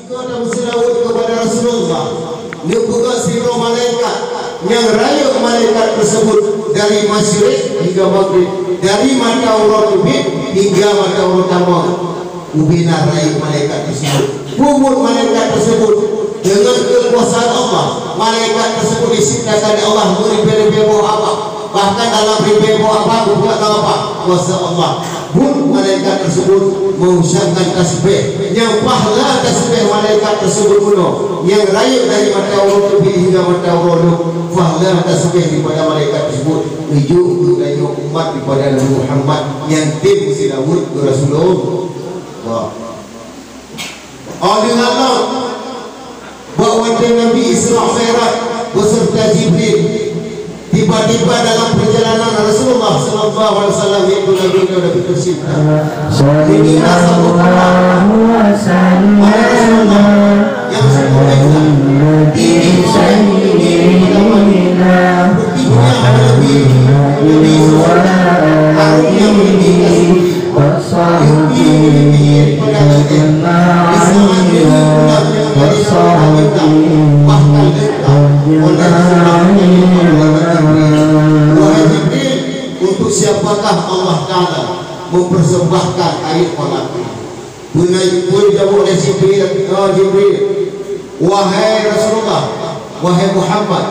Jika ada berselawat kepada Rasulullah, dia buka sirah malaikat yang raya malaikat tersebut dari masyrik hingga maghrib, dari mata Allah ubin hingga mata Allah tamam. Ubinah raya malaikat tersebut, kubur malaikat tersebut dengan kekuasaan Allah. Malaikat tersebut diciptakan oleh Allah beri-beri apa, bahkan dalam beri apa bukan apa kuasa Allah. Pun malaikat tersebut mengucapkan tasbih yang pahala tasbih malaikat tersebut penuh, yang raya dari mata Allah lebih hingga mata Allah. Pahala tasbih daripada malaikat tersebut tujuh dari umat daripada Nabi Muhammad yang tim silawut ke Rasulullah. Dengan Allah bahawa Nabi Isra Mi'raj beserta Jibril tiba-tiba dalam perjalanan Rasulullah sallallahu alaihi wasallam itu Nabi sudah bercerita. Ini asal yang sebenarnya ini untuk siapakah Allah Ta'ala mempersembahkan air kolam ini? Pun jawab oleh Jibril, wahai Rasulullah, wahai Muhammad,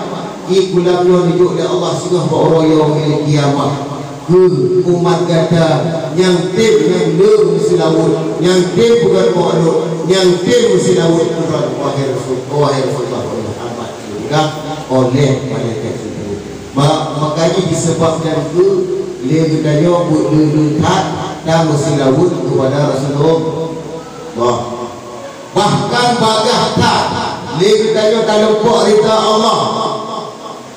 ikulah yang dijuk oleh Allah sungguh bahwa yaumil kiamah ke umat kata yang tim yang le silawut, yang tim bukan makhluk, yang tim silawut bukan wahai Rasulullah Muhammad juga oleh malaikat itu. Makanya disebabkan ke le gedanya buat lekat dan silawut kepada Rasulullah. Bahkan bagahta le gedanya tak lupa rita Allah.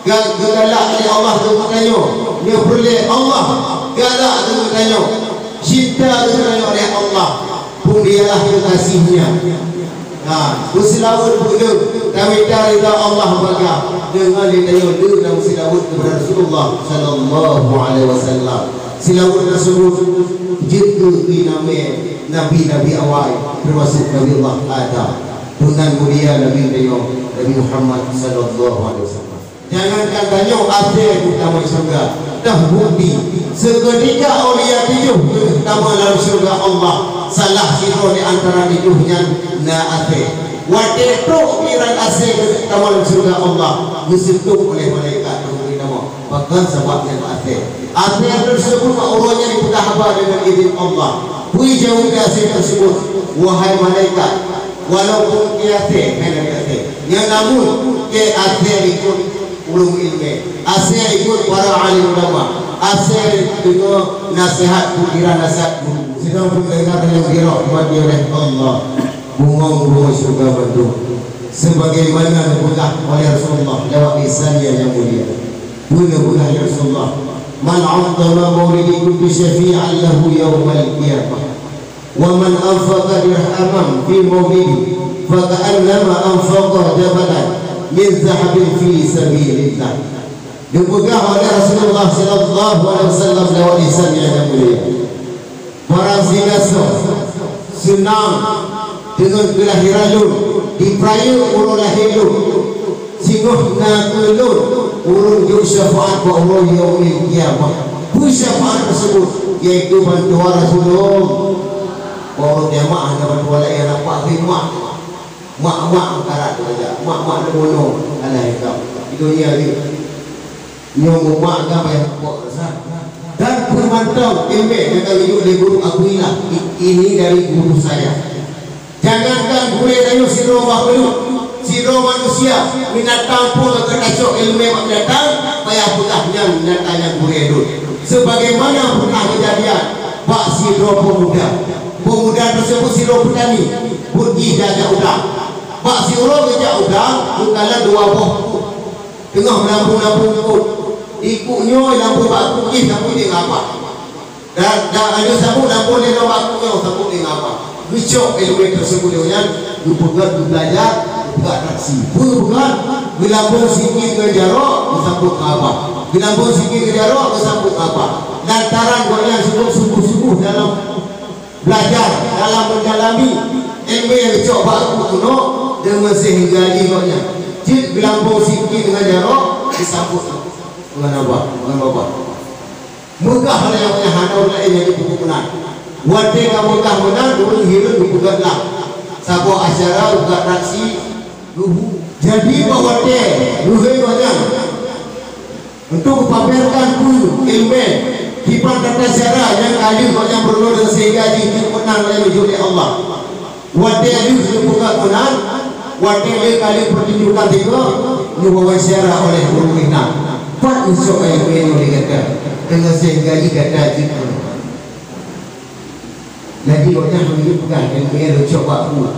Galak oleh Allah tu katanya, dia boleh Allah galak tu katanya, cinta tu katanya oleh Allah pun dialah kekasihnya. Berselawat pula kami cari Allah baga dengan dia dan berselawat kepada Rasulullah sallallahu alaihi wasallam. Selawat tersebut juga dinamai nabi-nabi awal termasuk Nabi Allah Adam, tunan mulia Nabi Muhammad sallallahu alaihi wasallam. Jangankan tanya akhir utama surga, dah bukti seketika awliya tujuh utama dalam surga Allah, salah satu di antara tujuhnya na akhir. Waktu itu kiran akhir utama dalam surga Allah disentuh oleh malaikat nama. Bahkan sebabnya akhir. Akhir tersebut urutnya diputahaba dengan izin Allah. Hui jauh akhir tersebut, wahai malaikat, walaupun kiakhir, yang namun ke akhir ikut ulum ilmu, asyik ikut para alim ulama, asyik dengan nasihat pikiran nasihat guru. Sedang mendengar yang dirok bagi oleh Allah, bunga surga bentuk sebagaimana dibuka oleh Rasulullah lewat lisannya yang mulia. Bunga ya Rasulullah, man 'azzama maulidi kulli syafi'an lahu yawmal qiyamah, wa man anfaqa dirhaman fi maulidi fa ka'annama anfaqa jabalan min zahabin fi sabilillah. Dipegang oleh Rasulullah sallallahu alaihi wasallam lewat lisannya yang mulia. Para singaso senang dengan kelahiran lu diperaya urun lahir lu singguh na kelun urun yu syafaat wa Allah yaumil qiyamah. Bu syafaat tersebut yaitu bantuan Rasulullah. Orang jamaah dapat wala yang nampak mak angkarat saja, mak bono ala hikam dunia ni nyong mak apa yang buat rasa dan bermantau ilmu yang hidup dari guru akuilah ini dari guru saya. Jangankan boleh tahu siro manusia binatang pun akan tasuk ilmu yang datang payah putahnya binatang boleh dulu sebagaimana pernah kejadian pak siro pemuda tersebut siro petani pergi jaga udang. Pak si orang kejak udang bukanlah dua boh tengah menampung ikutnya lampu baku ni lampu ni ngapa dan ada sabuk lampu ni baku yang sabuk ni ngapa bicok ilmu tersebut dia dipegat belajar buka taksi bukan bilambung sikit ke jarak disambut apa bilambung sikit ke jarak disambut apa lantaran kalian sungguh-sungguh dalam belajar dalam mendalami ilmu yang coba aku kuno dengan sehingga ikutnya jid gelambung sikit dengan jarak disambut dengan apa? Dengan apa? Megah lah yang punya hanau lainnya di buku menang wate kamu megah menang turun hidup di buku lah sabo asyara buka raksi luhu jadi bawa te luhu banyak untuk pamerkan ku ilmu kipan kata syara yang kali banyak perlu dan sehingga jid menang lain menjadi Allah wate luhu buka menang wate kali pertunjukan tiga luhu syara oleh guru kita pak usuk ilmu yang dikatakan dengan sehingga kata jid lagi banyak menunjukkan ilmu yang coba aku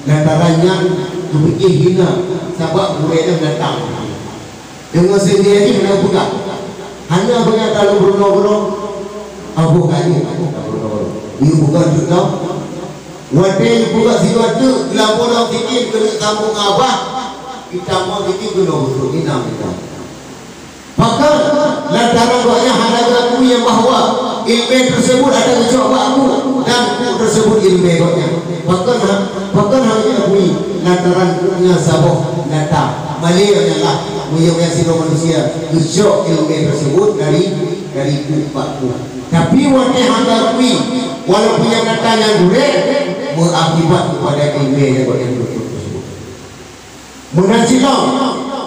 lantarannya berfikir hina sebab mereka datang dengan sendiri ini kena buka hanya banyak kalau berulang-ulang abu kali ini bukan juga wadah buka siwatu gelapun fikir kena kampung abah kita mau fikir kena untuk inam kita maka lantaran banyak hanya aku yang bahawa ilmu tersebut ada coba aku dan tersebut ilmu bahkan hanya aku lantaran punya sabuk data malainya lah menyaksikan manusia usuk ilmu tersebut dari bapakku tapi wanita hamba aku walaupun yang data yang gurih berakibat kepada ilmu yang tersebut menasilah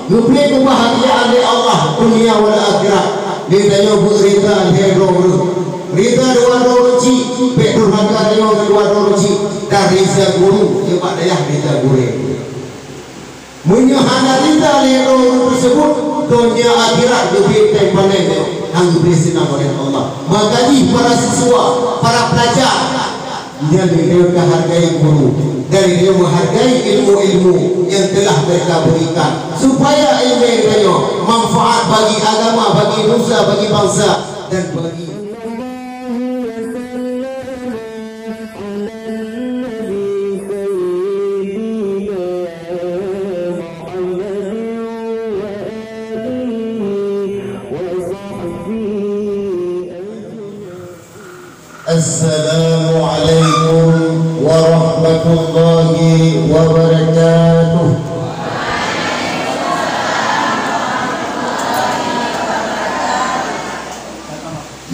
diberi kebahagiaan oleh Allah dunia wal akhirat ditanya berita hero rida dua roci betul harga dia dua roci dari guru yang pak dayah rida gure menyahana rida hero tersebut dunia akhirat diberi tempanan yang diberi sinar oleh Allah makanya para siswa para pelajar dia mereka hargai guru dari dia menghargai ilmu-ilmu yang telah mereka berikan supaya ilmu mereka manfaat bagi agama, bagi nusa, bagi bangsa dan bagi Assalamualaikum warahmatullahi wabarakatuh.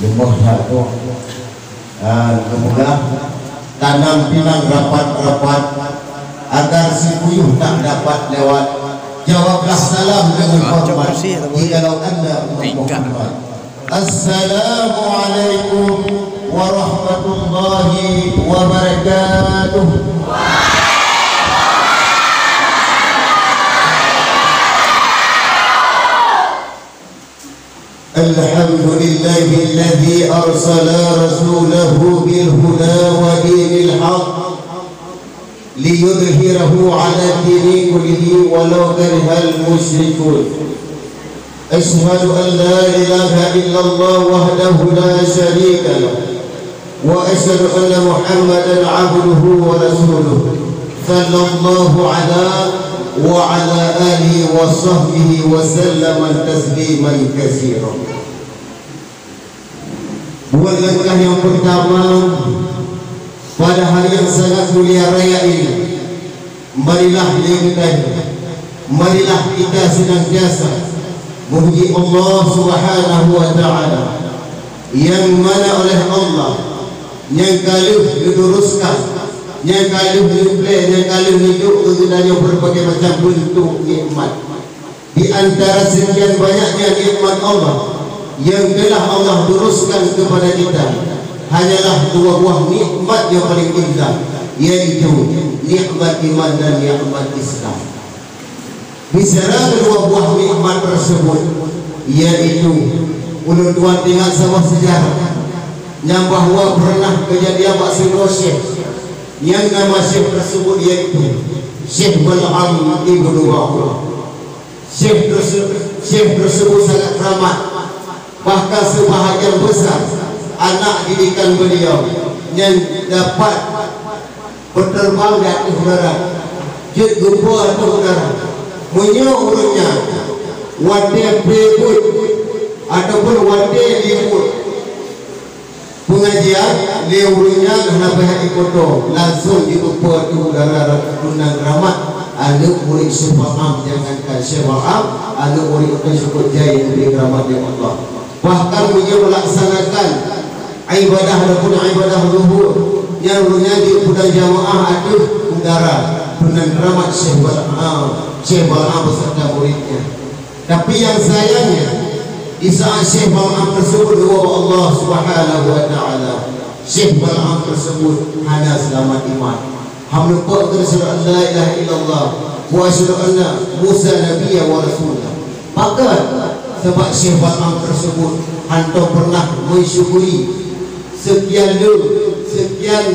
Lumah satu semoga tanam pinang rapat-rapat agar si puyuh tak dapat lewat. Jawablah salam dengan hormat jikalau anda Muhammad. Assalamualaikum warahmatullahi wabarakatuh. Alhamdulillahi alladhi arsala rasulahu bil huda wa dinil haq liyudhhirahu ala dini kullihi walau karihal musyrikun. Ashhadu an la ilaha illallah wahdahu la syarika lahu wa ashhadu anna Muhammadan abduhu wa rasuluhu sallallahu ala wa ala alihi wa sahbihi wa sallama tasliman katsiran. Buat langkah yang pertama pada hari yang sangat mulia raya ini, marilah kita senantiasa memuji Allah Subhanahu wa taala yang mana oleh Allah yang kalih diluruskan, yang kalih diuplai, yang kalih hidup dengan berbagai macam bentuk nikmat. Di antara sekian banyaknya nikmat Allah yang telah Allah luruskan kepada kita, hanyalah dua buah nikmat yang paling indah, yaitu nikmat iman dan nikmat Islam. Bicara kedua buah nikmat tersebut, yaitu ulun tuan ingat sebuah sejarah yang bahawa pernah kejadian Pak Syekh yang nama Syekh tersebut yaitu Syekh Bal'am Ibnu Ba'ur. Syekh tersebut sangat ramah, bahkan sebahagian besar anak didikan beliau yang dapat berterbang di atas udara, jet gempur atas udara, menyuruhnya wadah bebut ataupun wadah libur pengajian leurunya kenapa hati kotor langsung diukur tu udara tunang ramat ada murid Syufa'am jangankan Syufa'am ada murid Utai Syukur Jaya yang ramat yang Allah bahkan dia melaksanakan ibadah ataupun ibadah zuhur yang di udara jamaah ada udara tunang ramat Syufa'am beserta muridnya. Tapi yang sayangnya di saat Syekh Bal'am tersebut Allah Subhanahu wa ta'ala Syekh Bal'am tersebut hanya selamat iman hamlupa tersebut la ilaha illallah wa asyhadu anna Musa nabiyya wa rasulullah maka sebab Syekh Bal'am tersebut hantar pernah mensyukuri sekian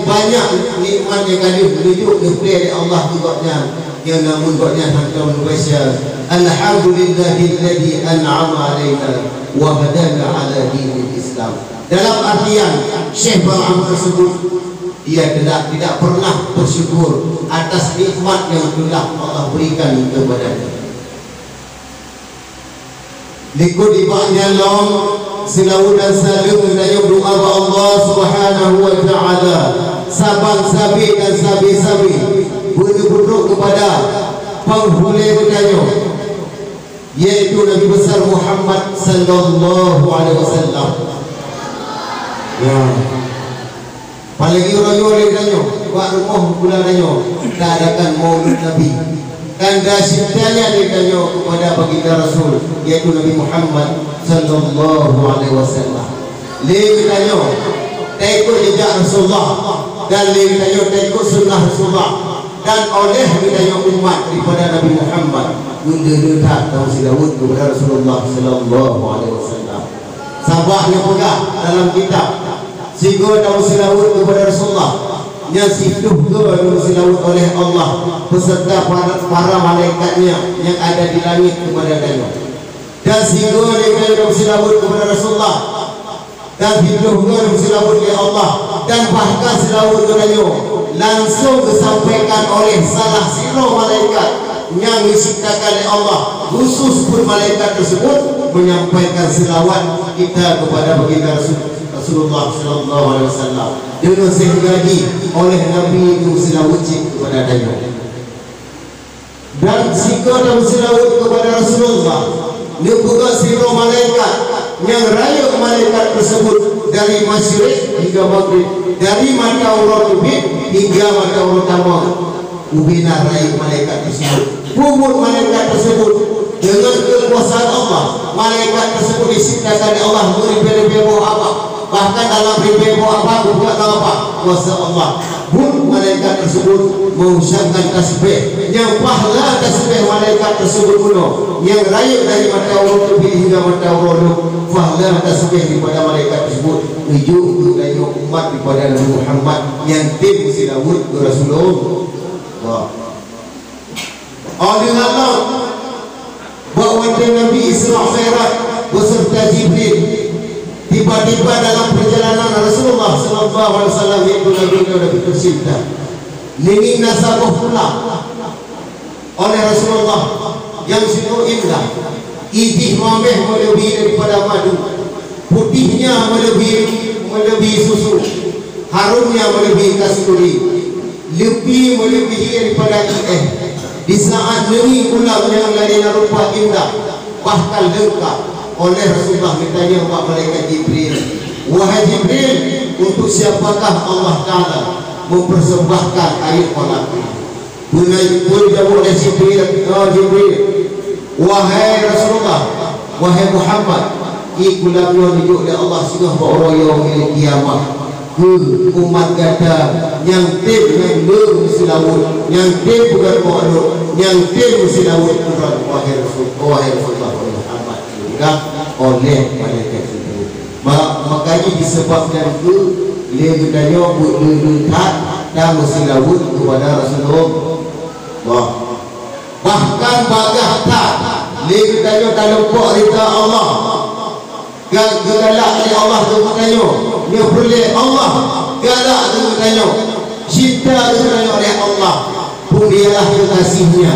banyak nikmat yang kali menunjuk oleh Allah juga yang namun buatnya hantar membaca alhamdulillahilladzi an'ama alaina wa hadana ala dinil Islam. Dalam artian Syekh Bal'am tersebut dia tidak pernah bersyukur atas nikmat yang telah Allah berikan kepadanya. Likut ibadnya long selawat dan salam dan doa Allah Subhanahu wa ta'ala sabang sabi dan sabi berduduk kepada penghulu bertanya yaitu Nabi besar Muhammad sallallahu alaihi wasallam. Ya. Apalagi orang-orang tanya, buat rumah pula tanya, keadakan maulid Nabi. Kanda cintanya ditanya kepada baginda Rasul yaitu Nabi Muhammad sallallahu alaihi wasallam. Dia tanya, ikut jejak Rasulullah dan dia tanya ikut sunnah Rasulullah dan oleh ditanya umat daripada Nabi Muhammad mendekat dalam silawut kepada Rasulullah sallallahu alaihi wasallam. Sabahnya pula dalam kitab sigo dalam silawut kepada Rasulullah yang siduh ke dalam silawut oleh Allah beserta para malaikatnya yang ada di langit kepada Danya. Dan sigo dalam silawut kepada Rasulullah dan hidup ke dalam silawut oleh Allah dan bahkan silawut Danya langsung disampaikan oleh salah satu malaikat yang diciptakan oleh Allah khusus pun malaikat tersebut menyampaikan selawat kita kepada baginda Rasulullah sallallahu alaihi wasallam dengan sehinggaji oleh Nabi itu selawat kepada Danya dan jika dalam selawat kepada Rasulullah dia juga siro malaikat yang raya malaikat tersebut dari masyriq hingga maghrib dari mata Allah ubin hingga mata Allah tamam ubina raya malaikat tersebut kubur malaikat tersebut dengan kekuasaan Allah malaikat tersebut diciptakan oleh Allah beribu-ribu apa bahkan dalam ribu apa bukan apa kuasa Allah pun malaikat tersebut mengucapkan tasbih yang pahala tasbih malaikat tersebut kuno yang raya dari mata Allah hingga mata Allah pahala tasbih daripada malaikat tersebut tujuh dari umat daripada Nabi Muhammad yang tim silawut Rasulullah. Oleh Allah bahawa Nabi Isra Mi'raj beserta Jibril tiba-tiba dalam perjalanan Rasulullah sallallahu alaihi wasallam itu Nabi tercipta. Ini nasabah pula oleh Rasulullah yang situ indah. Idih mameh melebihi daripada madu, putihnya melebihi susu, harumnya melebihi kasturi, lebih melebihi daripada di saat demi pula yang lain rupa indah bahkan lengkap oleh Rasulullah ditanya kepada malaikat Jibril, wahai Jibril, untuk siapakah Allah Ta'ala mempersembahkan air kolam? Pun jawab oleh Jibril, wahai Rasulullah, wahai Muhammad, ikulah yang dijuk oleh Allah sudah beraya milik kiamat ke umat kata yang tim yang bersilawut yang tim bukan makhluk yang tim bersilawut bukan wahai Rasulullah Muhammad juga oleh malaikat itu. Makanya disebabkan itu dia bertanya berdekat dan bersilawut kepada Rasulullah. Bahkan bagahta dia bertanya tak lupa rita Allah galak oleh Allah tu bertanya dia boleh Allah galak tu bertanya cinta tu bertanya oleh Allah pun dialah kekasihnya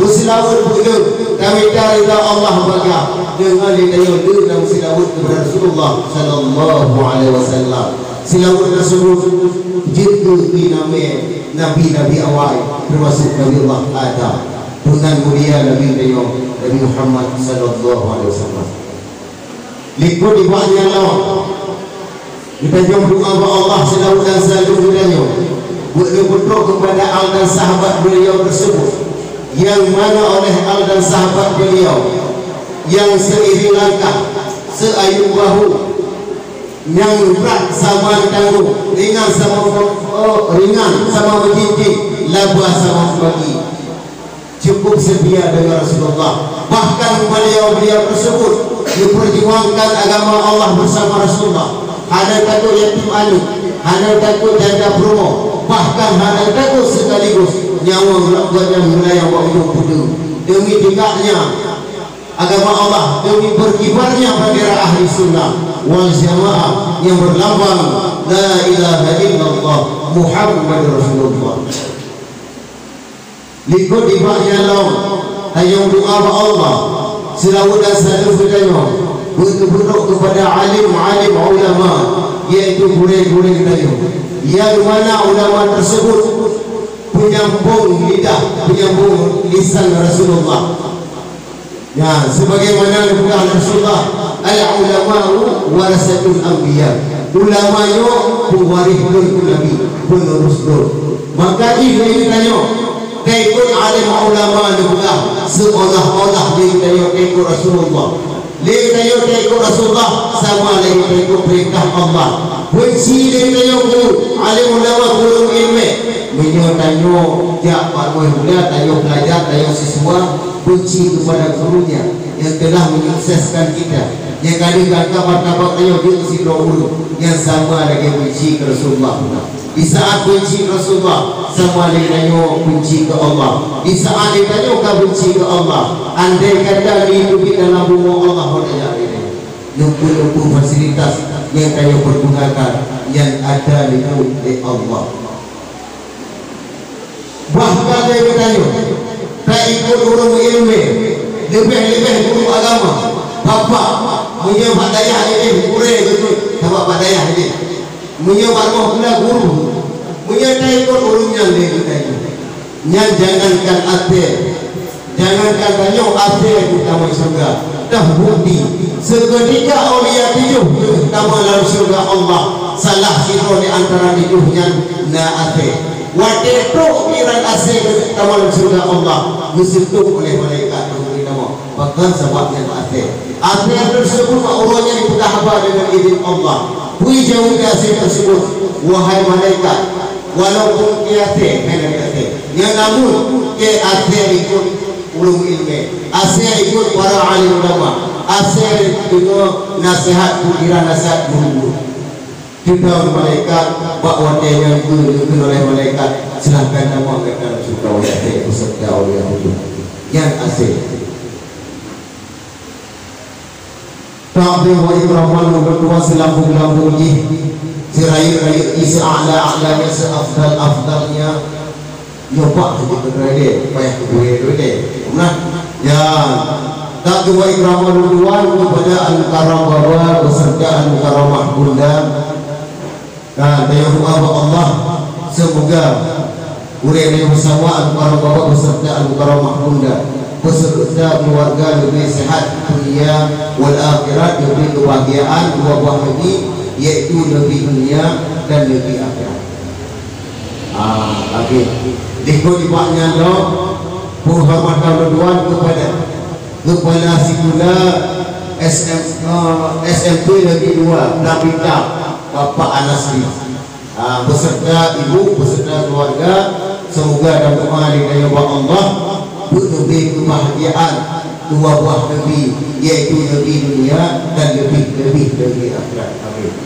Berselawat pula kami cari Allah baga dengan daya dan selawat kepada Rasulullah sallallahu alaihi wasallam. Selawat tersebut juga dinamai nabi-nabi awal termasuk Nabi Allah Adam, dengan mulia Nabi Muhammad sallallahu alaihi wasallam. Likut di bawahnya Allah kita jom doa kepada Allah selawat dan salam kepadanya, berdoa kepada al dan sahabat beliau tersebut, yang mana oleh al dan sahabat beliau yang seiring langkah, seayun bahu, yang berat sama tanggung, ringan sama menjijik, labah sama membagi, cukup setia dengan Rasulullah. Bahkan beliau tersebut diperjuangkan agama Allah bersama Rasulullah. Ada takut yatim anu, ada takut janda promo, bahkan ada takut sekaligus nyawa melakukan wilayah waktu putu. Demi tegaknya agama Allah, demi berkibarnya bendera ahli sunnah wal jamaah yang berlambang la ilaha illallah Muhammadur Rasulullah. Likut ibadahnya Allah, ayat doa Allah, selawat dan salam kepadanya, berdoa kepada alim ulama, yaitu guru-guru kita, yang mana ulama tersebut penyambung lidah, penyambung lisan Rasulullah. Ya, sebagaimana dikatakan Rasulullah, al-ulama'u warasatul anbiya. Ulamanya pewaris Nabi, penerus Nabi. Maka ini tanya, ikut alim ulama juga seolah-olah dia ikut Rasulullah. Dia ikut Rasulullah sama lagi ikut perintah Allah. Benci dia alim ulama guru ilmu. Menyo tanya jak pak mulia, tanya pelajar, tanya siswa, benci kepada gurunya yang telah menyukseskan kita. Yang kadang-kadang kabar-kabar tanya dia si guru yang sama lagi benci ke Rasulullah. Di saat benci Rasulullah sama dia tanya benci ke Allah. Di saat dia tanya kau benci ke Allah, andai kata hidup kita dalam rumah Allah pada hari ini, lumpuh-lumpuh fasilitas yang kaya pergunakan yang ada di Allah. Bahkan dia bertanya, tak ikut guru ilmu, lebih-lebih guru agama, bapak punya pak dayah ini, guru betul, bapak dayah ini, punya bapak pula guru, punya tak ikut gurunya dia bertanya. Yang jangankan ate, jangankan tanya ate utama surga, dah bukti seketika awliya tujuh utama dalam surga Allah, salah satu di antara tujuhnya na ate. Wateto kiran asing taman surga Allah disentuh oleh malaikat memberi nama. Bahkan sebabnya ate tersebut urutnya diputahaba dengan izin Allah. Bui jauh asing tersebut, wahai malaikat, walaupun kiate yang namun ke ate ikut ulum ilmu, ate ikut para alim ulama, ate dengan nasihat pikiran nasihat guru. Kita malaikat bahawa dia yang dikenal oleh malaikat, silahkan nama dalam surga oleh peserta oleh Allah yang asing. Ta'bih wa ikraman berdua selambung-lambung jih, sirayu-rayu isi a'la-a'lanya seafdal-afdalnya, nyoba saja berada payah berada. Nah, ya ta'bih wa ikraman berdua kepada al-karam baba beserta al-karamah bunda. Dan daya Allah, semoga urang yang bersama al-karam bapa beserta al-karamah bunda beserta keluarga lebih sehat dunia wal akhirat, lebih kebahagiaan dua buah lagi, yaitu lebih dunia dan lebih akhirat. Lagi dikut ibaknya lo penghormatan berdoa kepada si kuda SMP lagi dua Nabita Bapak Anasri, beserta ibu, beserta keluarga, semoga dalam doa dikaya Allah lebih kebahagiaan dua buah Nabi, yaitu Nabi dunia dan lebih dari akhirat. Amin.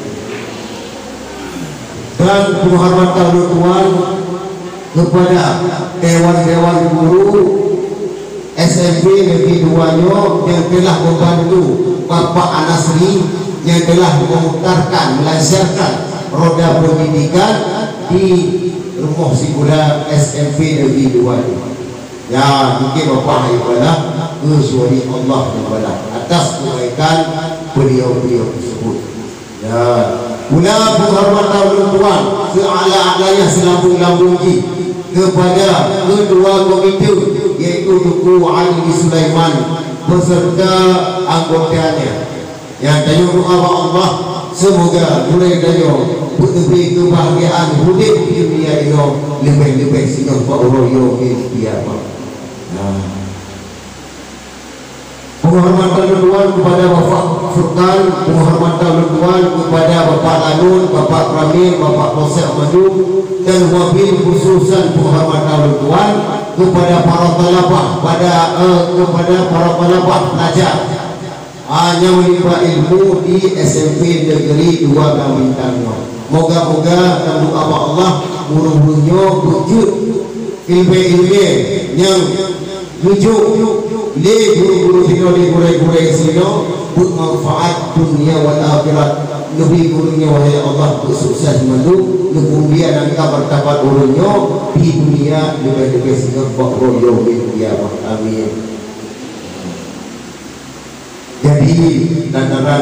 Dan penghormatan Tuhan kepada dewan-dewan guru SMP Negeri 2-nya yang telah membantu Bapak Anasri, yang telah memutarkan, melancarkan roda pendidikan di rumah sekolah SMP Negeri 2. Ya, mungkin bapa ibadah kesuali Allah ibadah atas kebaikan beliau-beliau tersebut. Ya, pula penghormatan tuan seala-alanya selambung-lambungnya kepada kedua komite yaitu Tuku Ali Sulaiman beserta anggotanya. Yang tanya doa Allah semoga mulai dari lebih kebahagiaan hidup di dunia ini lebih-lebih sehingga Royo kiamat. Penghormatan tuan kepada Bapak Furqan, penghormatan tuan kepada Bapak Lanun, Bapak Ramil, Bapak Posek Madu, dan wabil khususan penghormatan tuan kepada para talabah, kepada para talabah pelajar yang menimba ilmu di SMP Negeri 2 Bintang. Moga-moga dalam doa Allah muruh-muruhnya wujud ilmu-ilmu yang wujud le guru-guru sino le guru-guru sino buat manfaat dunia wal akhirat. Lebih gurunya wahai Allah sukses madu kemudian angka bertapat gurunya di dunia lebih-lebih sehingga bakroyo di kiamat. Amin. Jadi lantaran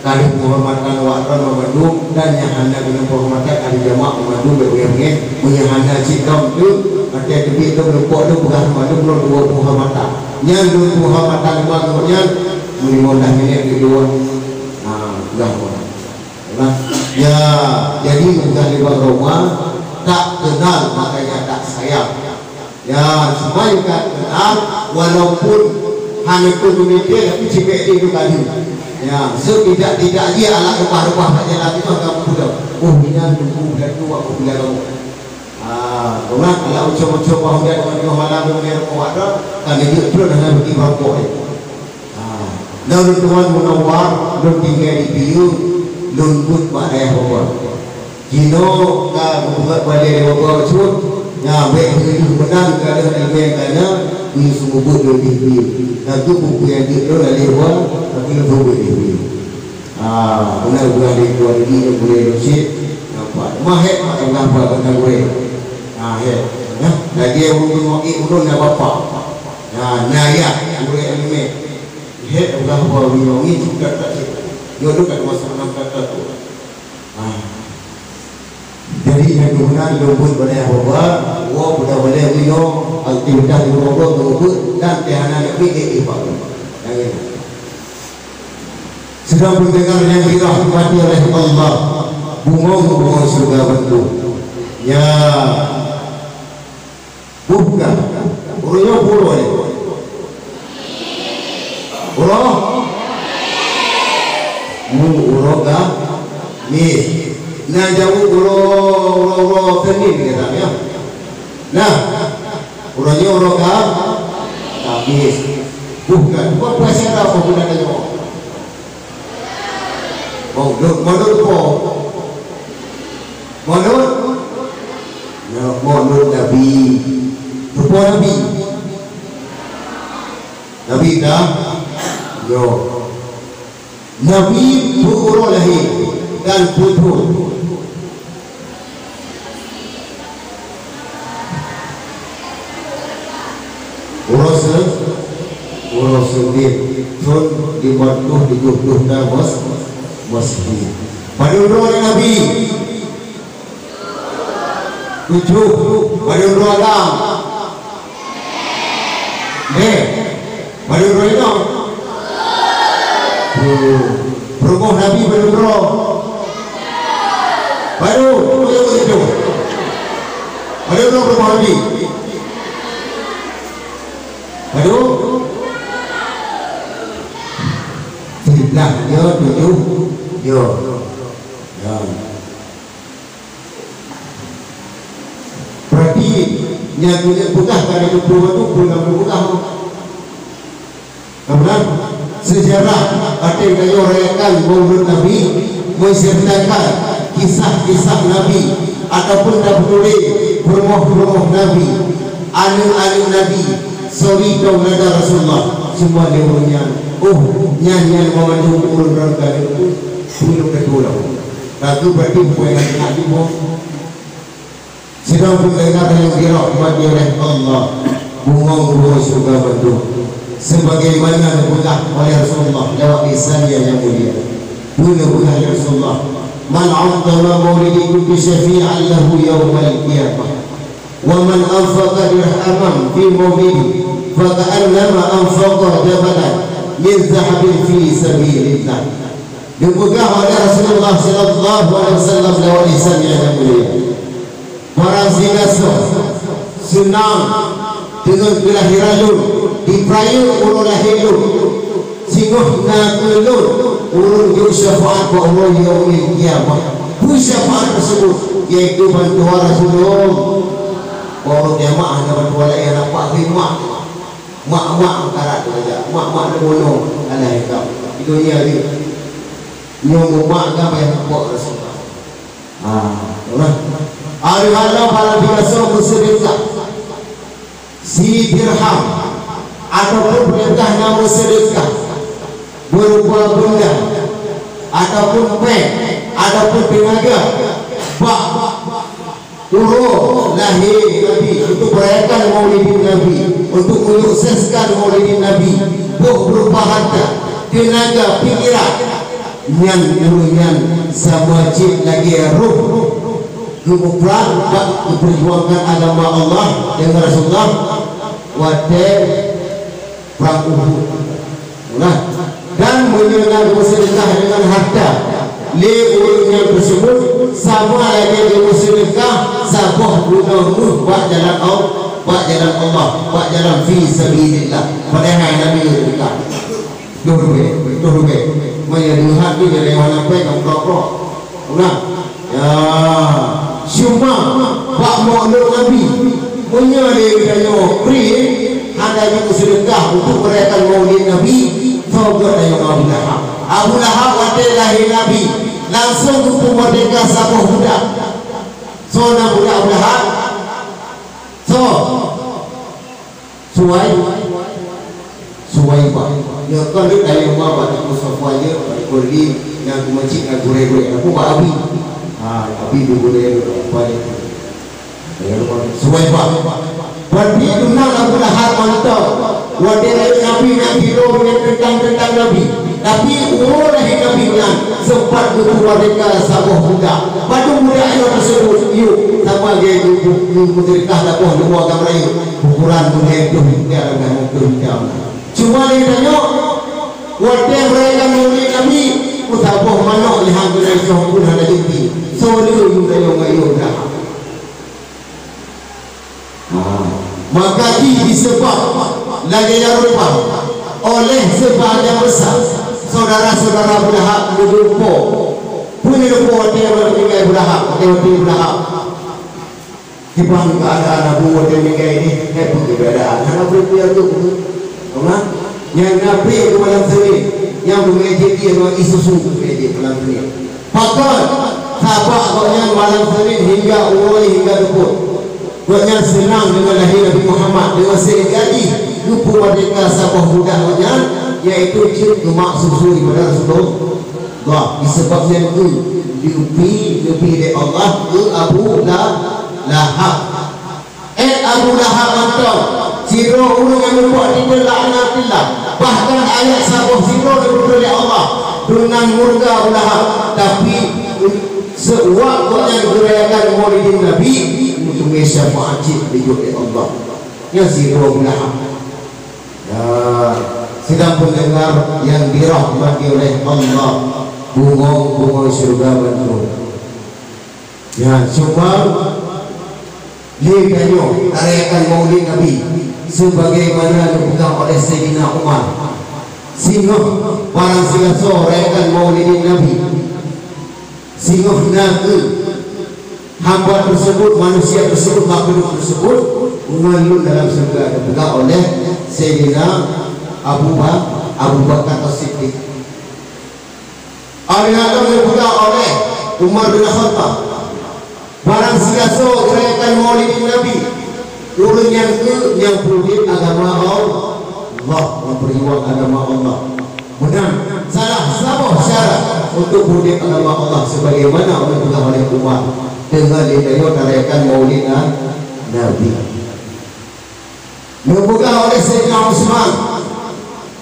kali penghormatan wakran memadum dan yang hendak dengan penghormatan kali jamaah memadum berbengen menyahana cikam tu ada lebih itu berpok tu bukan memadum belum dua penghormatan yang dua penghormatan kemudian 15 minit kedua dah ya. Jadi bukan lewat rumah tak kenal makanya tak sayang ya. Supaya tak kenal walaupun hanya komuniti tapi cipek itu kali ya. So tidak dia alat rumah-rumah saja lagi tu kamu sudah ini tunggu bulan tu aku bulan tu rumah kalau ucap-ucap bahagia dengan malam dengan ada kan dia terus dengan pergi berpok lalu tuan menawar lu tinggal di piu lungkut mak ayah bawa kino ka membuat balik bawa cut ya baik itu menang kada ilmu kana ini semua buat di piu itu buku yang dia lewat tapi lu boleh di piu benar bukan di dua ini boleh lucid nampak mahek mak apa kata gue lagi urun urun nak bapa naya gue ilmu he udah bawa wingi juga tak sih yo tu kat masa nak kata tu jadi yang kemudian lembut boleh bawa sudah boleh wingi aktivitas di rumah tu dan tiada nak pergi ibadah yang ini sedang mendengar yang dirahmati oleh Allah bunga-bunga surga bentuk ya bukan urutnya puluh ni uroga ni nah jauh uro tenin kita ya nah uronya uroga habis bukan buat pasien apa guna kayu menurut Nabi rupa Nabi dah yo Nabi berurut lahir dan putus urus sendiri sun dimatuh dijuh dah masjid pada urut Nabi 7 pada urut Adam pada urut itu rumah Nabi berurut baru itu pada urut rumah Nabi baru lah yo 7 yo ya berarti yang punya putah pada tubuh itu bukan berputah kemudian sejarah ada yang rayakan Maulid Nabi menceritakan kisah-kisah Nabi ataupun dah menulis rumah-rumah Nabi alim-alim Nabi suri nada Rasulullah semua dia punya nyanyian memandu urun rangka itu belum kedua lagu berarti bukan yang Nabi sedang mendengar yang dirahmati oleh Allah bunga surga bentuk sebagaimana dipegang oleh Rasulullah lewat lisannya yang mulia. Bunga Rasulullah, man 'azzama maulidi kulli syafi'an lahu yawmal qiyamah wa man anfaqa dirhaman fi maulidi faka'annama anfaqa jabalan min zahabin fi sabilillah. Dipegang oleh Rasulullah sallallahu alaihi wasallam lewat lisannya yang mulia. Para zinaso senang dengan kelahiran lu diperaya urun lahir lu singguh nak lu urun ju syafaat wa Allah yaumil qiyamah. Bu syafaat tersebut yaitu bantuan Rasulullah. Orang jamaah ada bantuan lain nampak mak angkarat saja. Mak bono alah itu. Itu dia ni. Nyong mak apa yang nampak Rasulullah. Ada para biasa bersedekah si dirham ataupun perintah nama sedekah berupa benda ataupun pek ataupun tenaga bak turun lahir Nabi untuk merayakan maulidin Nabi, untuk menyukseskan maulidin Nabi, berupa harta, tenaga, pikiran yang sama cip lagi ruh kemudian memperjuangkan agama Allah dengan Rasulullah wadah perang Uhud dan menyerahkan bersedekah dengan harta yang tersebut sama lagi bersedekah sabah gunamu buat jalan Allah, buat jalan fi sabilillah. Padahal Nabi berkata tuh menyelihat ni dari mana pun ngok-ngok ya cuma bak maulid Nabi punya dia pri ada yang sedekah untuk merayakan maulid Nabi. Fokus dengan Abu Lahab waktu lahir Nabi langsung untuk merdeka sabah budak. So nak budak Abu Lahab suai pak ya kan dia dari rumah pada Mustafa je pergi yang ke masjid nak goreng aku pak Abi boleh apa ni suai pak berarti kenal Abu Lahab mantap wadah Nabi lo tentang Nabi tapi lahir Nabi yang sempat berkeluarga sabah budak pada budak itu tersebut yuk sama dia merdeka sabah dua agama lain ukuran dunia itu dia dengan mungkin cuma dia tanya wadah mereka murid Nabi sabah mana yang dari sahpun ada jumpi so dia ngayu dah maka disebab lagi yang rupa oleh sebab yang besar saudara-saudara Abu Lahab berjumpa punya lupa dia meninggal Abu Lahab Abu Lahab dibang keadaan Abu dia meninggal ini keadaan karena berpihak itu yang Nabi itu malam sering yang mengejek dia dengan isu-isu mengejek malam sering bahkan sahabat yang malam sering hingga ulai hingga dukut buatnya senang dengan lahir Nabi Muhammad dengan segaji lupa merdeka sabah budaknya yaitu cip kemak susu daripada Rasulullah disebabkan itu diupi oleh Allah ke Abu Lahab Abu Lahab atau siro urung yang membuat dia laknatillah bahkan ayat sabah siro diberi oleh Allah dengan murka Abu Lahab tapi sewaktu yang dirayakan maulidin Nabi untuk syafaat oleh Allah ya siro Abu Lahab sedang pendengar yang dirahmati oleh Allah bunga syurga bentuk ya cuma lihatnya rayakan maulid Nabi sebagaimana dipegang oleh Sayyidina Umar sehingga barang siapa rayakan maulid Nabi sehingga naga hamba tersebut manusia tersebut makhluk tersebut mengalun dalam surga dipegang oleh Sayyidina Abu Bakar As-Siddiq. Ada yang dipegang oleh Umar bin Khattab. Barang siapa gerakan maulid Nabi urun yang berhubung agama Allah memperjuang agama Allah menang salah satu syarat untuk berhubung agama Allah sebagaimana dipegang oleh Umar dengan dirayakan maulid Nabi. Membuka oleh Sayyidina Utsman,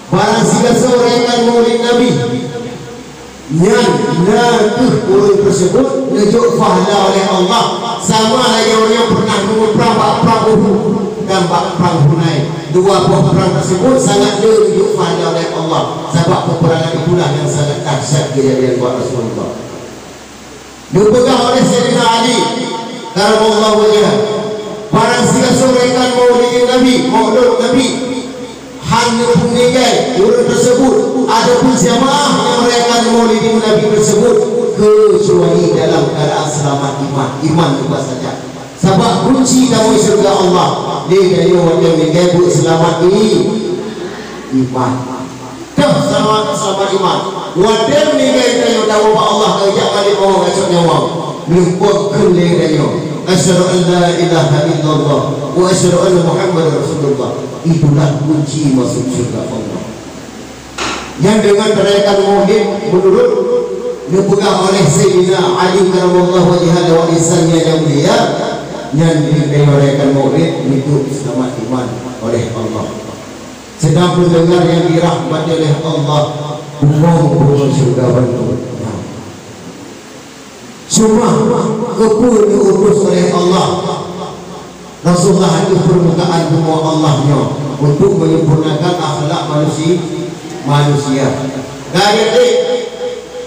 barang siapa seorang yang maulid Nabi yang nakuh urut tersebut nunjuk pahala oleh Allah sama lagi orang yang pernah mengurut perang Uhud dan perang Hunain. Dua buah perang tersebut sangat nunjuk pahala oleh Allah sebab peperangan itulah yang sangat dahsyat kejadian buat Rasulullah. Dipegang oleh Sayyidina Ali karamallahu wajhah, barang siapa seorang yang maulid Nabi, maulud Nabi hanya meninggal urut tersebut adapun jamaah yang merayakan maulid Nabi tersebut kecuali dalam keadaan selamat iman itu saja. Sebab kunci dalam syurga Allah dia dari orang yang meninggal selamat ini iman. Selamat iman. Wadah meninggal dari dakwah Allah kerja kali orang esok nyawa lupa kembali dari asyhadu an la ilaha illallah wa asyhadu anna Muhammadar Rasulullah. Itulah kunci masuk syurga Allah. Yang dengan merayakan maulid menurut dipegang oleh Sayyidina Ali karamallahu wajhahu wa lisannya yang mulia, yang merayakan maulid itu selamat iman oleh Allah. Sedang pendengar yang dirahmati oleh Allah, umum syurga bantu. Semua kepul diurus oleh Allah. Rasulullah itu permukaan semua Allahnya untuk menyempurnakan akhlak manusia. Gaya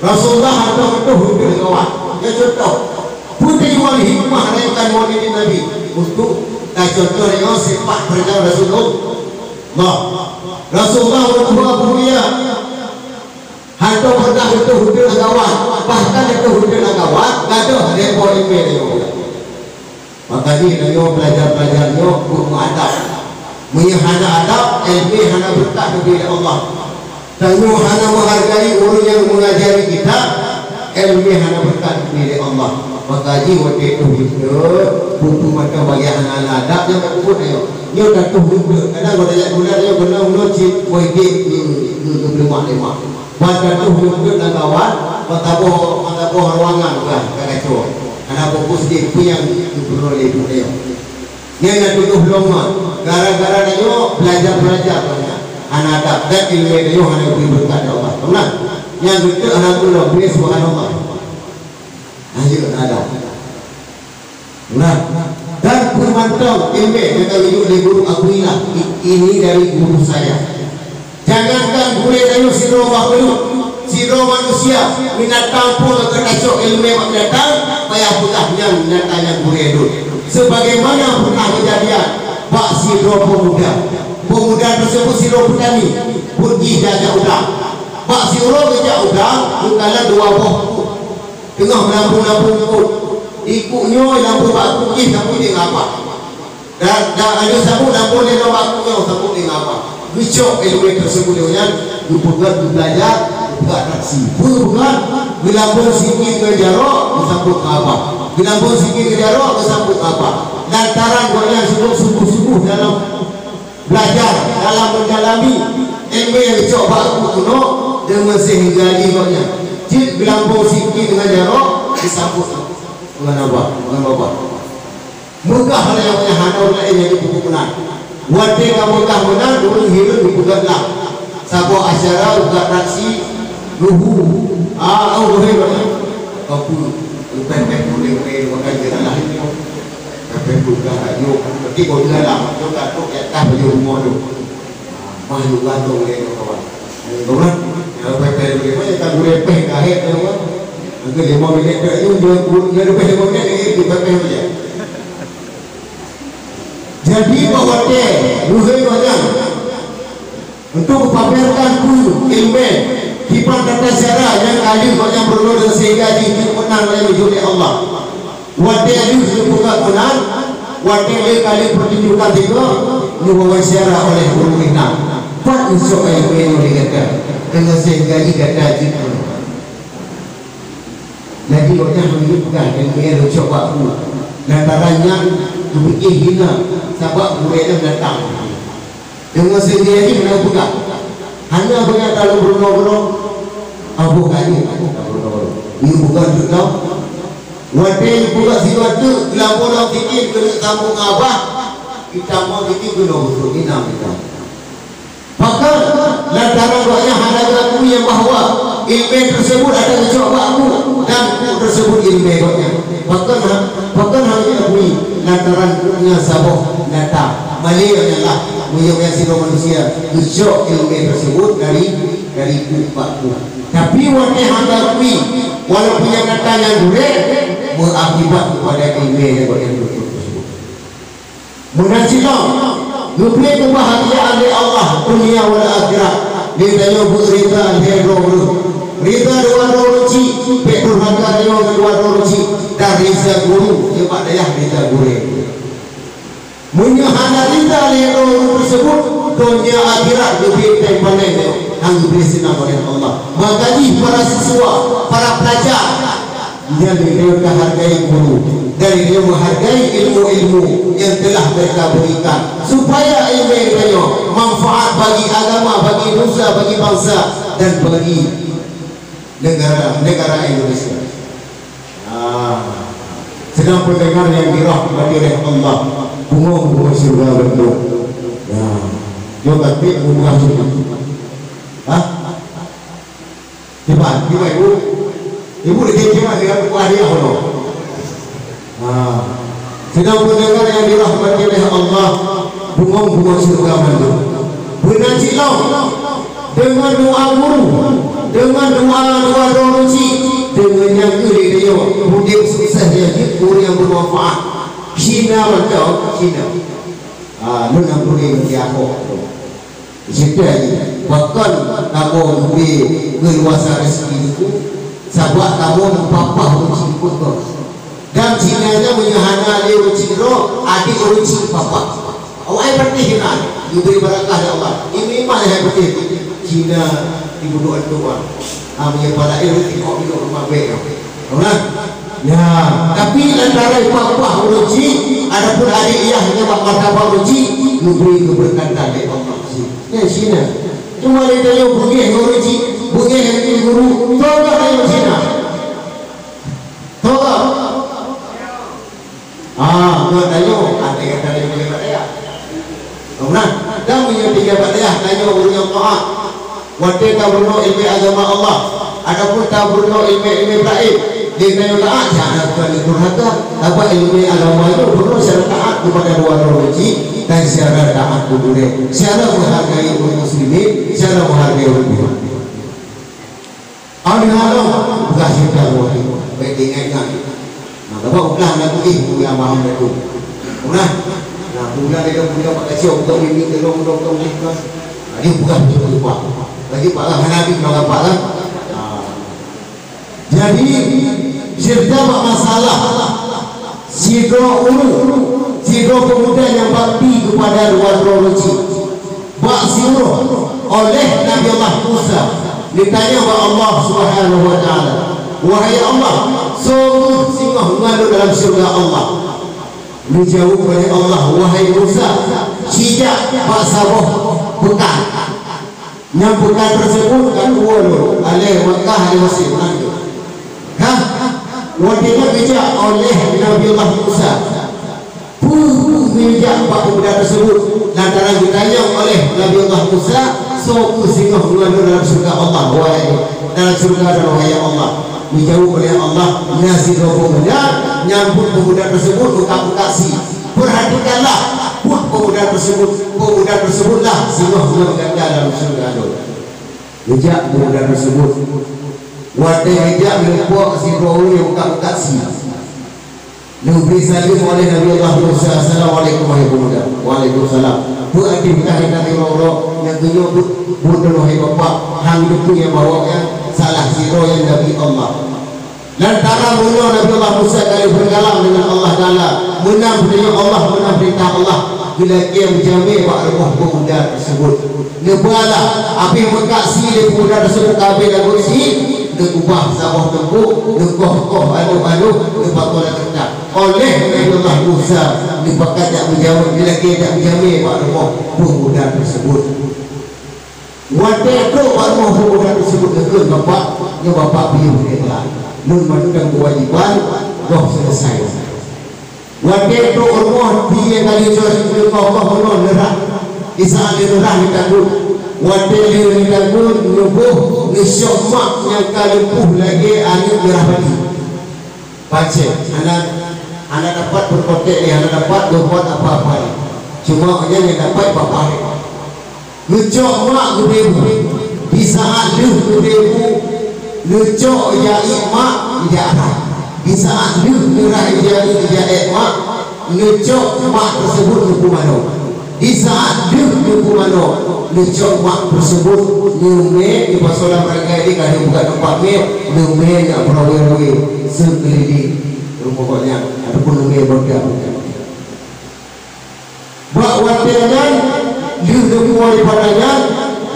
Rasulullah itu hukum kawan. Ya contoh, putih wal hikmah rayakan maulid Nabi untuk contoh yang sifat perjalanan Rasulullah. Rasulullah berbuah mulia. Hantu pernah itu hukum kawan, bahkan itu hukum kawan, gaduh repot ini. Maka ni nyo pelajar-pelajar nyo guru adab. Menghana adab, ilmu hana berkat dari Allah. Dan nyo hana menghargai orang yang mengajari kita, ilmu hana berkat dari Allah. Maka ji waktu itu butuh mata bagi anak-anak adab yang tak kubur nyo. Nyo dah tu kadang kalau dah bulan nyo benar cip boyke tu lemak. Pada tu bulan dan kawan, mataboh ruangan kan kacau. Anak fokus dia yang diperoleh budaya. Dia nak tuduh lama. Gara-gara dia belajar banyak. Anak adab dan ilmu dia hanya beri berkat Allah. Benar? Yang betul anak tu lebih subhanallah. Ayo adab. Benar? Dan bermantau ilmu yang kau hidup dari guru aku ini dari guru saya. Jangankan guru dia siro makhluk. Siro manusia binatang pun kekacau ilmu yang datang payah putahnya binatang yang beredut. Sebagaimana pernah kejadian Pak Siro pemuda tersebut Siro petani pergi jajak udang. Pak Siro jajak udang bukanlah dua boh tengah menampung ikut ikutnya lampu baku tapi dia ngapa dan ada sabun lampu dia bakunya sabun dia ngapa bicok ilmu tersebut dia dipegang belajar bukan taksi bukan bilambung sikit ke jarok disambut apa bilambung sikit ke jarok disambut apa lantaran banyak sungguh-sungguh dalam belajar dalam mendalami ilmu yang dicoba aku kuno dengan sehingga banyak jid bilambung sikit dengan jarok disambut dengan apa muka hal yang banyak hana lainnya di buku benar wadih kamu tak benar dulu hidup di bukan lah sabo asyara bukan taksi luhu boleh kau pen boleh makan jalan pen buka ayo pergi kau jalan tu katuk ya tak baju rumah tu mahu gantung boleh kawan kawan kalau pen boleh macam tak boleh pen kahit kawan mungkin 5 minit tu dia lebih 5 minit itu pen saja. Jadi bawa dia luhai banyak untuk pamerkan ilmu kipan kata syarah yang kali banyak perlu dan sehingga dikenal oleh wujud Allah. Wadah itu bukan benar. Wadah kali pertunjukan tiga dibawa syarah oleh guru kita. Pak usuk ilmu yang dikata dengan sehingga dikata jitu. Jadi banyak menunjukkan ilmu yang coba aku. Lantarannya dibikin hina sebab guru itu datang. Dengan sendiri ini mana buka? Hanya banyak kalau berulang-ulang abu kali ini bukan juga wadah buka siwatu laporan fikir kena sambung apa kita mau gitu guna betul inam kita. Maka lantaran banyak hal aku yang bahawa ilmu tersebut ada kecoba aku dan tersebut ilmu banyak. Maka hanya aku lantaran punya sabuk nata malaikat Allah menyebabkan sila manusia kecok ilmu tersebut dari bukakku. Tapi wanita hamba aku walaupun yang kata yang durek berakibat kepada ilmu yang betul tersebut. Munasilah Nubli kebahagiaan dari Allah dunia wal akhirat. Dia tanya berita dia Rida dua roci, pekur harga dia dua roci dari guru dia pak dayah rida guru. Munyahana rida lero tersebut dunia akhirat lebih tempanen hang diberi sinar oleh Allah. Makanya para siswa, para pelajar dia menghargai guru, dari dia menghargai ilmu-ilmu yang telah mereka berikan supaya ilmu itu manfaat bagi agama, bagi nusa, bagi bangsa dan bagi negara Indonesia. Sedang pendengar yang dirahmati oleh Allah, bunga surga bentuk. Yo kata bunga surga. Tiba ibu dikira dia hadiah Allah. Sedang pendengar yang dirahmati oleh Allah, bunga surga bentuk. Benar silau dengan doa guru, dengan doa roci, dengan yang dia mudik sukses dia guru yang bermanfaat. Cina macam Cina. Nun yang boleh diakok. Siapa lagi? Bahkan kamu lebih keluasa rezeki itu, sebab kamu papa ruci itu. Dan Cina nya menyahana dia ruci roh, adik ruci papa. Awak berarti hinan, diberi barakah dari Allah. Ini mana yang berarti? Cina ibu doa. Ambil pada air tengok di rumah baik. Orang. Ya, tapi antara papa ruci, adapun adik ayahnya papa ruci, diberi keberkatan dari Allah. Ya Cina. Cuma dia tanya bunyi ruci, bunyi yang guru, tolak dari Cina. Tolak. Kau tanya, ada kata dia punya badaya. Orang, dah punya tiga badaya, tanya gurunya Allah. Waktu tak beruno ilmu agama Allah, adapun tak beruno ilmu Ibrahim, dia tanya taat, jangan bukan durhaka. Apa ilmu agama itu beruno secara taat kepada dua roji dan secara taat kepada, secara menghargai orang muslimin, secara menghargai orang Islam. Alhamdulillah, bukan cerita wahai, baik ingatkan. Kalau ulah nak pergi, ulah maham itu. Ulah, ulah dia punya pakai siapa untuk ini tolong kita. Dia bukan lupa. Lagi Pak Lah Hanabi kalau Pak Lah. Jadi cerita masalah sidro pemuda yang bakti kepada dua roci. Bak sidro oleh Nabi Allah Musa ditanya oleh Allah Subhanahu wa taala. Wahai Allah, sungguh singgah mengadu dalam surga Allah. Dijawab oleh Allah, wahai Musa, tidak baksaboh bukan. Yang bukan tersebut kan wulu alih Makkah alih Mesir. Wadihnya bijak oleh Nabi Allah Musa. Bijak Pak pemuda tersebut lantaran ditanya oleh Nabi Allah Musa, sungguh singgah mengadu dalam surga Allah. Wahai dalam surga dan wahai Allah. Dijawab oleh Allah, nasi pemuda nyambut pemuda tersebut buka si. Perhatikanlah buat pemuda tersebutlah singgah mengadu dalam surga Allah. Bijak pemuda tersebut. Wadah bijak melempuk si rohul yang buka si. Diberi salim oleh Nabi Allah Musa. Assalamualaikum warahmatullahi wabarakatuh. Waalaikumsalam. Buat diberikan Nabi Allah yang genyok bukan wahai bapak hang itu yang bawa yang salah siro yang Nabi Allah. Lantaran mulia Nabi Allah Musa kali berkalam dengan Allah Taala, menang perintah Allah, menang perintah Allah. Bila dia menjamin pak rumah pemuda tersebut, nebala api mengkaksi di pemuda tersebut kabel dan kursi, nekubah sawah tembuk, nekoh anu, nepatolah kertas. Oleh Nabi Allah Musa dipakai tak menjawab bila dia tak menjamin pak rumah pemuda tersebut. Waktu itu pak rumah pemuda tersebut nekun bapak pilih mereka. Nun melakukan kewajiban, roh selesai. Waktu tu rumah dia kali jual kau rumah nerah. Di saat dia nerah di tangguh. Waktu dia di tangguh nubuh nisok mak yang kali puh lagi angin merah padi. Baca, anak dapat berkotek ni, anak dapat berbuat apa-apa ni. Cuma hanya yang dapat apa-apa ni. Nucok mak gudebu. Di saat dia gudebu, nucok ya mak tidak ada. Di saat dia nerah ya mak, nucok mak tersebut nubu mano. Di saat dia nubu mano, nucok mak tersebut nume di pasola mereka ini kalau bukan tempat ni, nume nak perawi-rawi sekeliling pokoknya ataupun nume berdak. Bahawa dengan dia nubu daripadanya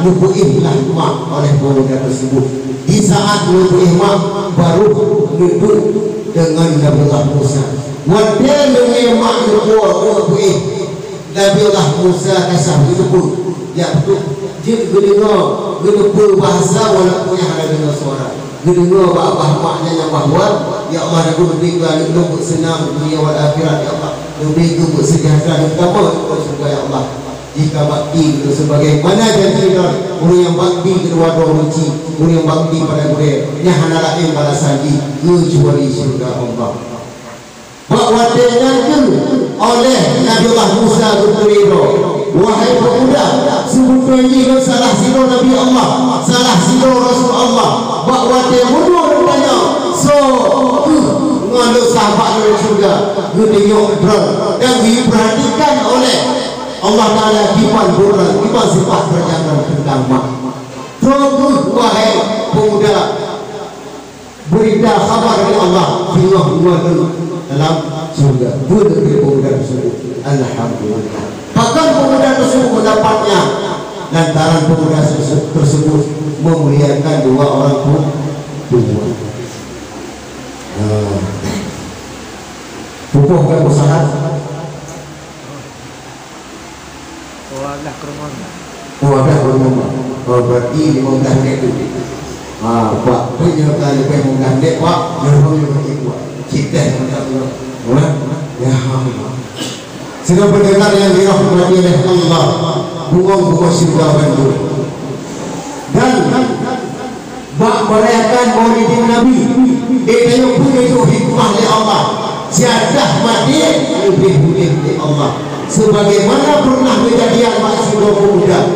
nubu ihlah mak oleh pemuda tersebut. Di saat nubu ihlah baru nubu dengan Nabiullah Musa. Wadah mengemak nubu Nabiullah Musa kasah itu pun ya betul. Dia dengar bahasa walaupun yang ada dengar suara. Dia dengar apa maknanya yang bahawa ya Allah aku berikan untuk senang dunia wal akhirat ya Allah. Lebih untuk sejahtera utama surga ya Allah. Jika bakti itu sebagaimana janji orang yang bakti kedua dua ruci, orang yang bakti pada gure, yang adalah yang balasan di kecuali surga Allah. Bahawa dengan oleh Nabiullah Musa berkata, wahai pemuda, sebetulnya salah siro Nabi Allah, salah siro Rasul Allah. Bahawa dia mundur bertanya, so ngadu sahabat dari surga, ngedengok drone dan diperhatikan oleh Allah Ta'ala kipan burang, kipan sifat berjalan tentang mak. Terus wahai pemuda, berita khabar dari Allah Allah dalam surga. Dua dari pemuda tersebut, alhamdulillah. Bahkan pemuda tersebut mendapatnya lantaran pemuda tersebut memuliakan dua orang tua. Pupuh kan usaha. Wadah ke rumah. Wadah ke rumah. Oh berarti 15 dek tu. Pak, punya kali 15 dek pak, nerong yang bagi buat. Kita macam tu. Ya Allah. Sedang pendengar yang dirahmati oleh Allah, bunga-bunga surga bantu. Dan bak merayakan Maulidin Nabi. Dia punya itu hikmah oleh Allah. Jadah mati lebih oleh Allah. Sebagaimana pernah kejadian Maksudul Pemuda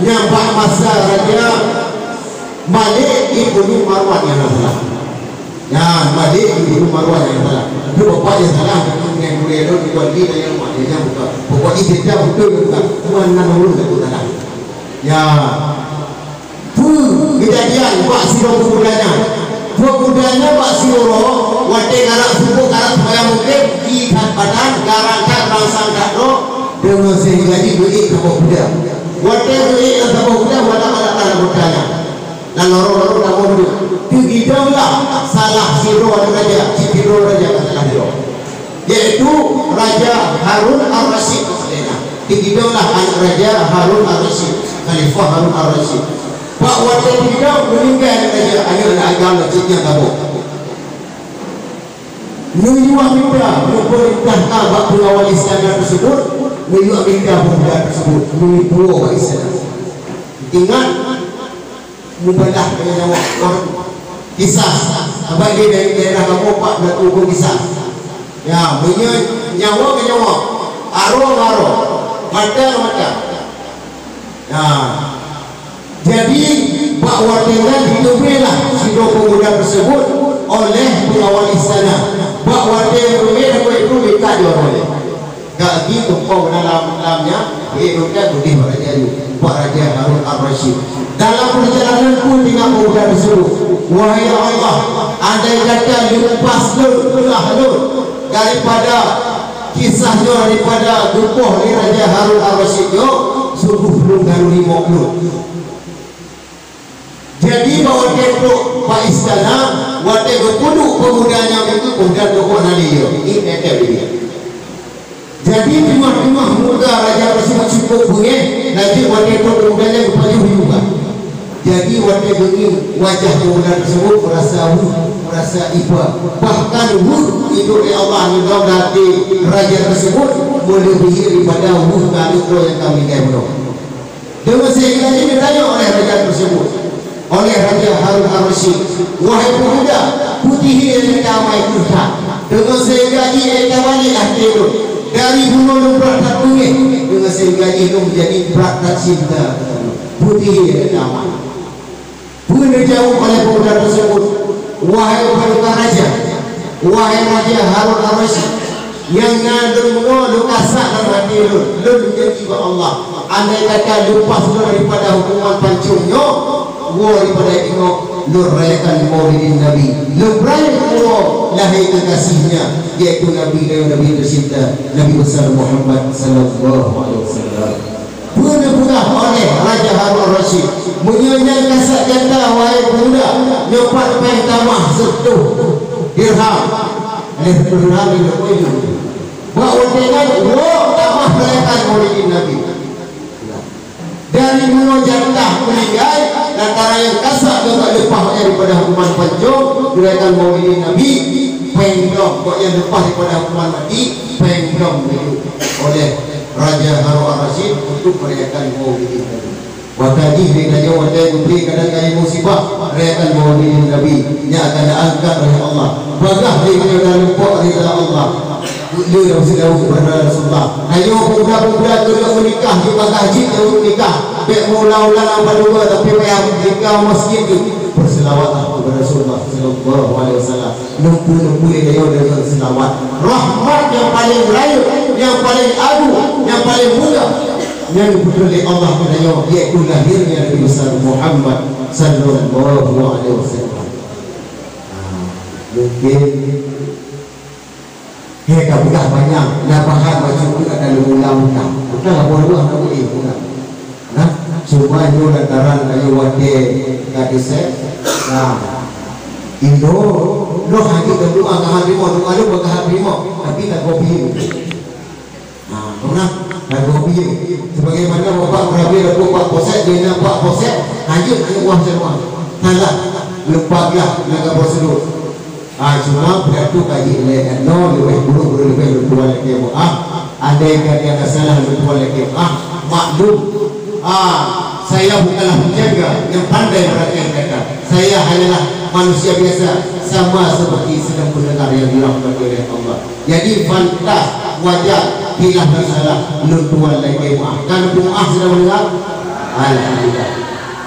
nyampak masa Raja Malik Ibnu Marwan yang salah. Ya, Malik Ibnu Marwan yang salah. Itu bapak yang salah. Yang boleh ada di wali dan yang maknanya bukan. Pokoknya kita betul bukan. Mana urus aku salah. Ya, tu kejadian Maksudul Pemudanya. Pemudanya Maksudul wate ngarak subuh ngarak supaya mungkin di badan garankan rangsang kado dengan sehingga duit sama budak. Wate duit sama budak wala ada budanya. Dan loro-loro kamu budak. Tigidaulah salah siro raja, siro raja salah siro. Yaitu Raja Harun Ar-Rasyid Selena. Tigidaulah anak Raja Harun Ar-Rasyid, Khalifah Harun Ar-Rasyid. Pak wate tigidau meninggal raja anak agama ciknya kamu. Menyuap minta memerintah abad pengawal istana tersebut, menyuap minta pemuda tersebut menipu awal istana. Ingat mubadah dengan orang kisah abad dia dari daerah kamu pak dan ukur kisah. Ya, nyawa ke nyawa, arwah mata. Ya, jadi bahawa dengan ditubilah sidang pemuda tersebut oleh pengawal istana. Bahawa dia berbeda itu minta dia oleh. Gak gitu kau dalamnya dia minta budi Pak Raja Harun Ar-Rasyid. Dalam perjalanan pun dengan pemuda tersebut, wahai Allah, andai kata lepas daripada kisahnya daripada dukuh ni Raja Harun Ar-Rasyid subuh belum garu 50. Jadi bahawa dia duduk Pak Istana, waktu berpuduk pemudanya itu pemuda dukuk nadi dia. Ini tetap dia. Jadi timah-timah muda raja tersebut cukup bunyi. Nanti waktu itu pemudanya kepada juga. Jadi waktu begini wajah pemuda tersebut merasa merasa iba. Bahkan wud itu oleh Allah dalam hati raja tersebut melebihi daripada wud kadukro yang kami kemno. Dengan sehingga ini ditanya oleh raja tersebut, oleh Raja Harun Ar-Rasyid, wahai pemuda, putih yang damai kurta. Dengan sehingga ini kawali akhirun dari bunuh berat tuih. Dengan sehingga ini menjadi berat cinta putih yang damai. Pun dijawab oleh pemuda tersebut, wahai pemuda raja, wahai Raja Harun Ar-Rasyid, yang ngandung lu kasak dan hati lu menjadi Allah. Andai kata lupa sudah daripada hukuman pancungnya, gua daripada itu lu rayakan maulidin Nabi, lu rayakan lahir kekasihnya, yaitu Nabi dan Nabi tercinta Nabi besar Muhammad sallallahu alaihi wasallam. Benar-benar oleh Raja Harun Ar-Rasyid menyanyikan kasak janda, wahai pemuda, nyepat pertamah setuh dirham oleh dirham yang berkuih bahawa dengan tamah merayakan maulidin Nabi. Dari menojatlah meninggal antara yang kasar juga lepas daripada hukuman pancung dirayakan maulidin Nabi, penggong kok yang lepas daripada hukuman mati penggong oleh Raja Harun Ar-Rasyid untuk merayakan maulidin Nabi. Wakadi dengan wadai putri kadang-kadang musibah merayakan maulidin Nabi yang akan diangkat oleh Allah. Bagah dengan lupa rida Allah. Dia yang sudah kepada Rasulullah. Ayo pemuda-pemuda tu nak menikah juga haji untuk nikah. Baik mula-mula apa dua tapi payah nikah masjid tu. Berselawatlah kepada Rasulullah sallallahu alaihi wasallam. Lumpuh-lumpuh dia dengan selawat. Rahmat yang paling raya, yang paling agung, yang paling mulia yang diberi Allah kepadanya, yaitu lahirnya Nabi besar Muhammad sallallahu alaihi wasallam. Mungkin kita bukan banyak nabahan macam tu ada ulang-ulang. Bukan apa buah nak boleh bukan. Nah, cuma itu lantaran ayo wate gadis. Nah, Indo lo haji kedua agak harimau, doa lo agak harimau, tapi tak kopi. Nah, pernah tak kopi. Sebagaimana bapak berabi dan bapak posek dia nak buat posek, haji nak buah semua. Salah, lepaslah naga prosedur. Cuma beratu kaji oleh lebih buruk lebih bertuan lagi andai kata yang salah bertuan lagi maklum saya bukanlah penjaga yang pandai merayakan kata, saya hanyalah manusia biasa sama seperti sedang mendengar yang dirahmati oleh Allah. Jadi pantas wajar hilang dan salah bertuan lagi kan sudah mendengar alhamdulillah.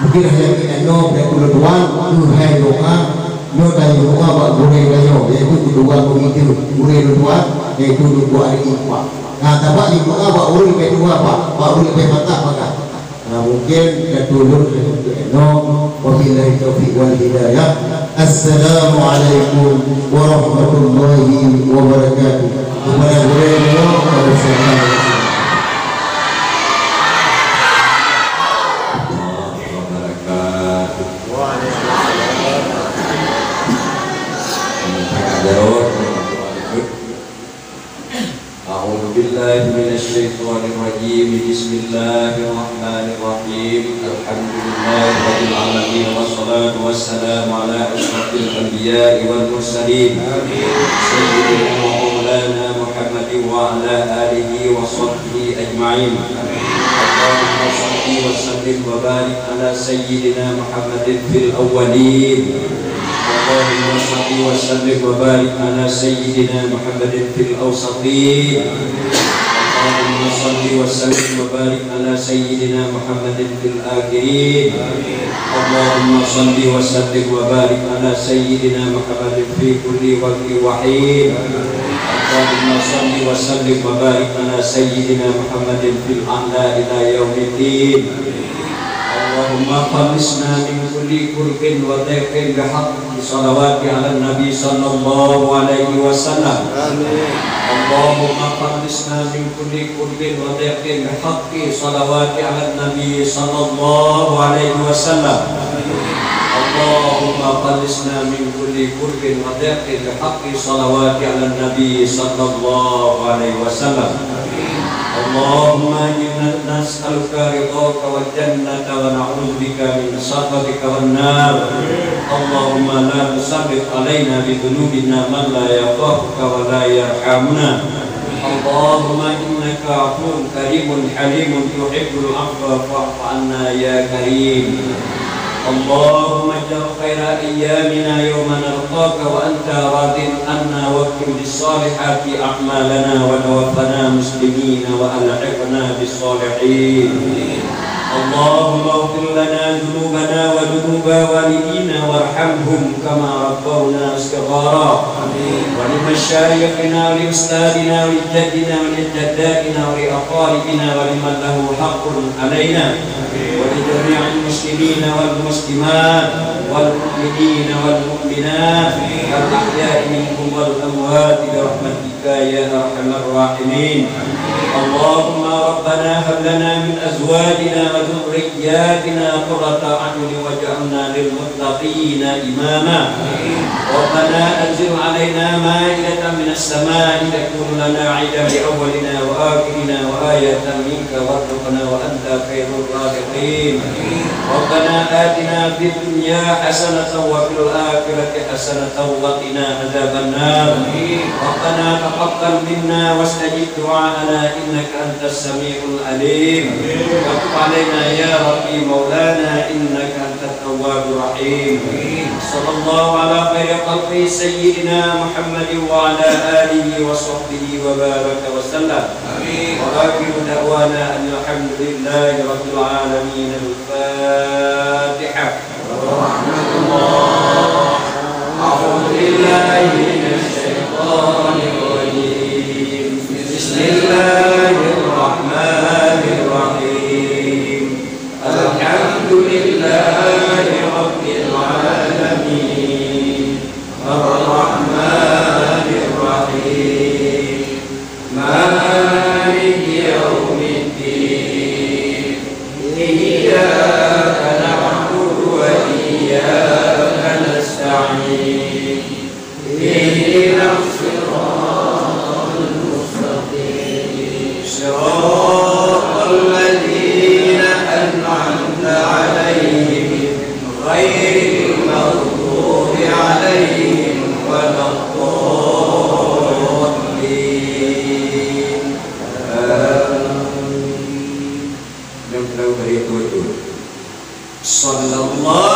Mungkin hanya kita bertuan Tuhan doa nyo tayo doa ba gure kayo yaitu kedua begitu gure dua yaitu dua hari empat. Nah tabak di doa ba uri ke dua ba uri ke mata maka mungkin datulur no wabillahi taufiq wal hidayah. Assalamualaikum warahmatullahi wabarakatuh. Kepada gure nyo assalamualaikum. Bismillahirrahmanirrahim. Alhamdulillahirabbil alamin wassalatu wassalamu ala asyrafil anbiya'i wal mursalin. Sayyidina wa maulana Muhammadin wa ala alihi wa sahbihi ajma'in. Allahumma shalli wa sallim wa barik ala sayyidina Muhammadin fil awwalin. Allahumma shalli wa sallim wa barik ala sayyidina Muhammadin fil awsatin. Allahumma salli wa sallim wa barik ala sayyidina Muhammadin fil akhirin. Allahumma salli wa sallim wa barik ala sayyidina Muhammadin fi kulli waqtin wa hin. Allahumma salli wa sallim wa barik ala sayyidina Muhammadin fil a'la ila yaumiddin. Allahumma khalisna min kulli kurkin wa dhaiqin bihaqqi salawati ala nabi sallallahu alaihi wasallam. Allahumma khalisna min kulli kurkin wa dhaiqin bihaqqi salawati ala nabi sallallahu alaihi wasallam. Allahumma khalisna min kulli kurkin wa dhaiqin bihaqqi salawati ala nabi sallallahu alaihi wasallam. Allahumma inna nas'aluka ridha رضاك والجنة ونعوذ بك من سخطك والنار. اللهم لا تسلط علينا بذنوبنا من لا يخافك ولا يرحمنا. اللهم إنك عفو كريم حليم تحب العفو فاعف عنا يا كريم. اللهم اجعل خير أيامنا يوم نلقاك وأنت راض عنا واكتب بالصالحات أعمالنا وتوفنا مسلمين وألحقنا بالصالحين. اللهم اغفر لنا ذنوبنا وذنوب والدينا وارحمهم كما ربونا صغارا. ولمشايخنا ولأستاذنا ولجدنا ولجداتنا ولأقاربنا ولمن له حق علينا ولجميع المسلمين والمسلمات والمؤمنين والمؤمنات الأحياء منهم والأموات برحمتك يا أرحم الراحمين. اللهم ربنا هب لنا من أزواجنا وذرياتنا قرة أعين واجعلنا للمتقين إماما. ربنا أنزل علينا مائدة من السماء تكون لنا عيدا لأولنا وآخرنا وآية منك وارزقنا وأنت خير الرازقين. ربنا آتنا في الدنيا حسنة وفي الآخرة حسنة وقنا عذاب النار. ربنا تقبل منا واستجب دعاءنا إنك أنت السميع العليم. وتب علينا يا ربي مولانا إنك أنت التواب الرحيم. صلى الله على خير خلقه سيدنا محمد وعلى آله وصحبه وبارك وسلم. وآخر دعوانا أن الحمد لله رب العالمين. الفاتحة. ورحمة الله. أعوذ بالله من الشيطان الرجيم. بسم الله الرحمن الرحيم. الحمد لله رب العالمين. الرحمن الرحيم. مالك يوم الدين. إياك نعبد وإياك نستعين. اهدنا الصراط المستقيم. صراط الذين أنعمت عليهم غير المغضوب عليهم ولا الضالين. آمين. صلى الله